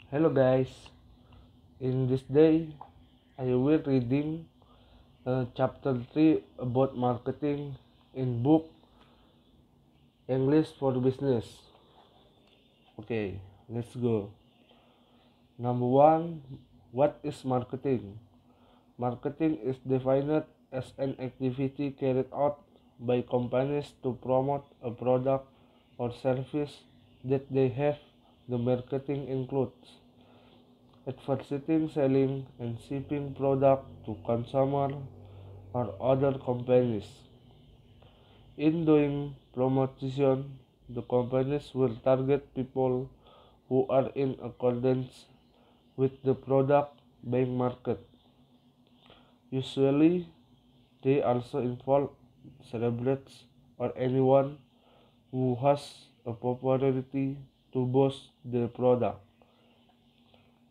Hello guys, in this day I will reading chapter 3 about marketing in book English for Business. Okay, let's go. Number 1, what is marketing? Marketing is defined as an activity carried out by companies to promote a product or service that they have. The marketing includes advertising, selling, and shipping product to consumer or other companies. In doing promotion, the companies will target people who are in accordance with the product being marketed. Usually, they also involve celebrities or anyone who has a popularity to boost their product.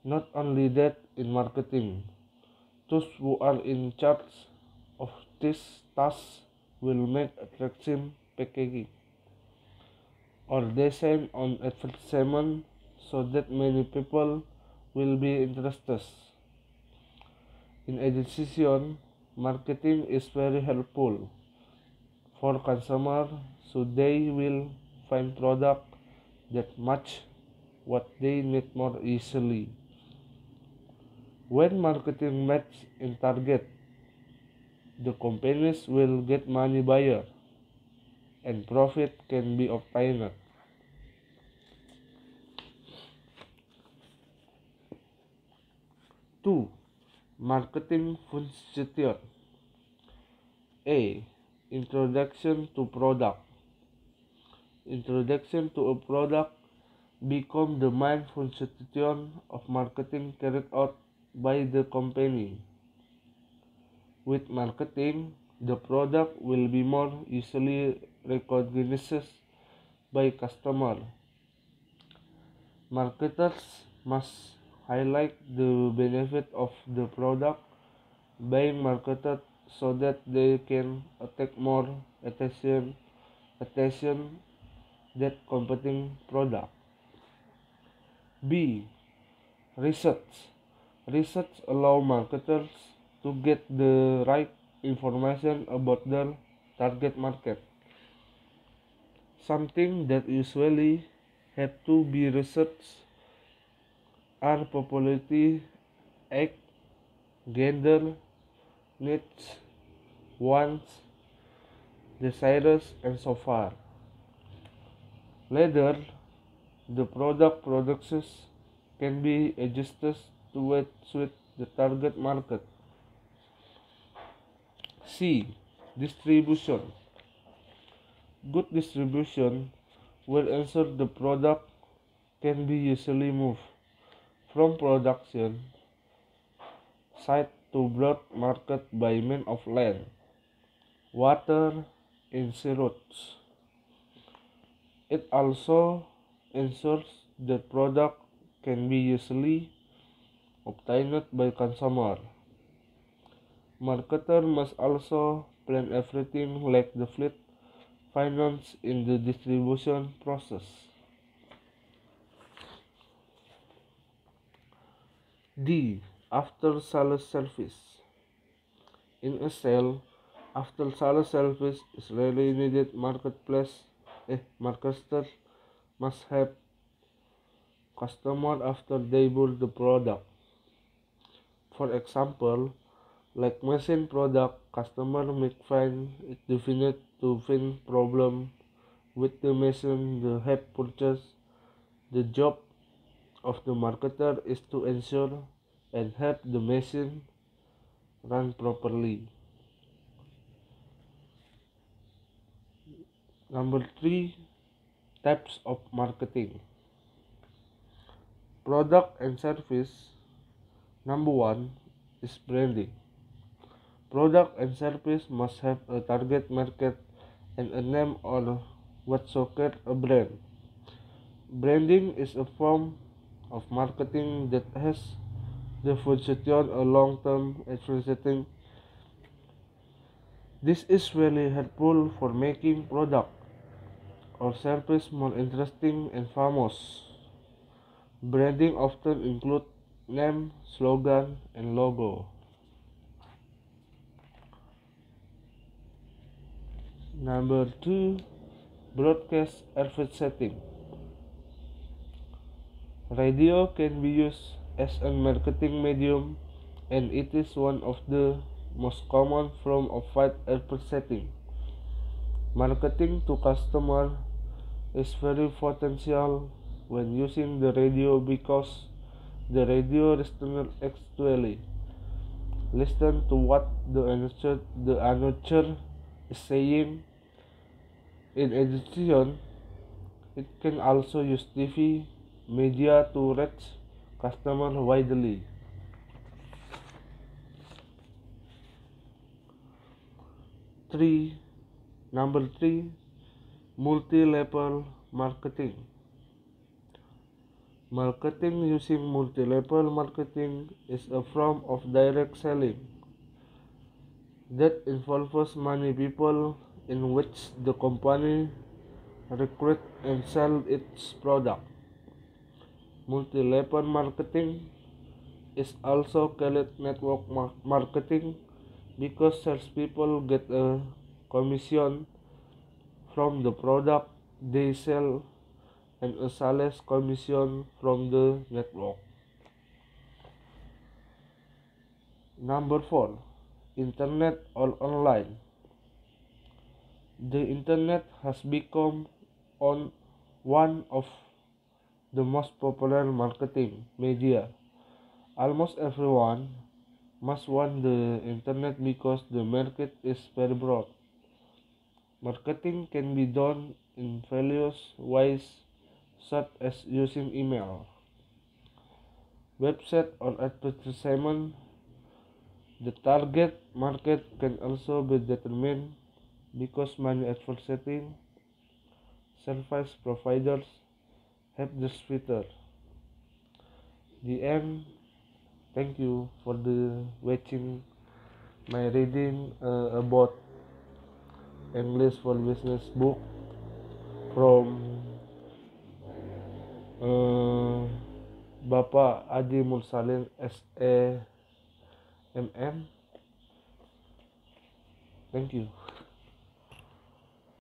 Not only that, in marketing, those who are in charge of this task will make attractive packaging or design on advertisement so that many people will be interested. In addition, marketing is very helpful for consumers so they will find products that match what they need more easily. When marketing matches in target, the companies will get money buyer and profit can be obtained. 2. Marketing function. A. Introduction to product. Introduction to a product become the main function of marketing carried out by the company. With marketing, the product will be more easily recognized by customers. Marketers must highlight the benefit of the product being marketed so that they can attract more attention that competing product. B. Research. Research allow marketers to get the right information about their target market. Something that usually have to be researched are popularity, age, gender, needs, wants, desires, and so far. Later, the product productions can be adjusted to suit the target market. C. Distribution. Good distribution will ensure the product can be easily moved from production site to broad market by means of land, water, and sea routes. It also ensures that product can be easily obtained by consumer. Marketer must also plan everything like the fleet finance in the distribution process. D. After sales service. In a sale, after sales service is really needed. Marketers must have customer after they buy the product. For example, like machine product, customer may find it difficult to find problem with the machine they have purchased. The job of the marketer is to ensure and help the machine run properly. Number 3, types of marketing. Product and service. Number 1 is branding. Product and service must have a target market and a name or what socket a brand. Branding is a form of marketing that has the function a long-term advertising. This is really helpful for making product or service more interesting and famous. Branding often includes name, slogan, and logo. Number 2, broadcast advertising. Radio can be used as a marketing medium, and it is one of the most common forms of advertising. Marketing to customer is very potential when using the radio because the radio listener actually listen to what the announcer is saying. In addition, it can also use TV media to reach customers widely. Three, Number 3, multi-level marketing. Marketing using multi-level marketing is a form of direct selling that involves many people in which the company recruit and sell its product. Multi-level marketing is also called network marketing because salespeople get a commission from the product they sell and a sales commission from the network. Number 4, Internet or online. The Internet has become one of the most popular marketing media. Almost everyone must want the Internet because the market is very broad. Marketing can be done in various ways, such as using email, website, or advertisement. The target market can also be determined because many advertising service providers have this feature. The end. Thank you for the watching my reading about English for Business book from Bapak Adi Mursalin SEMM. Thank you.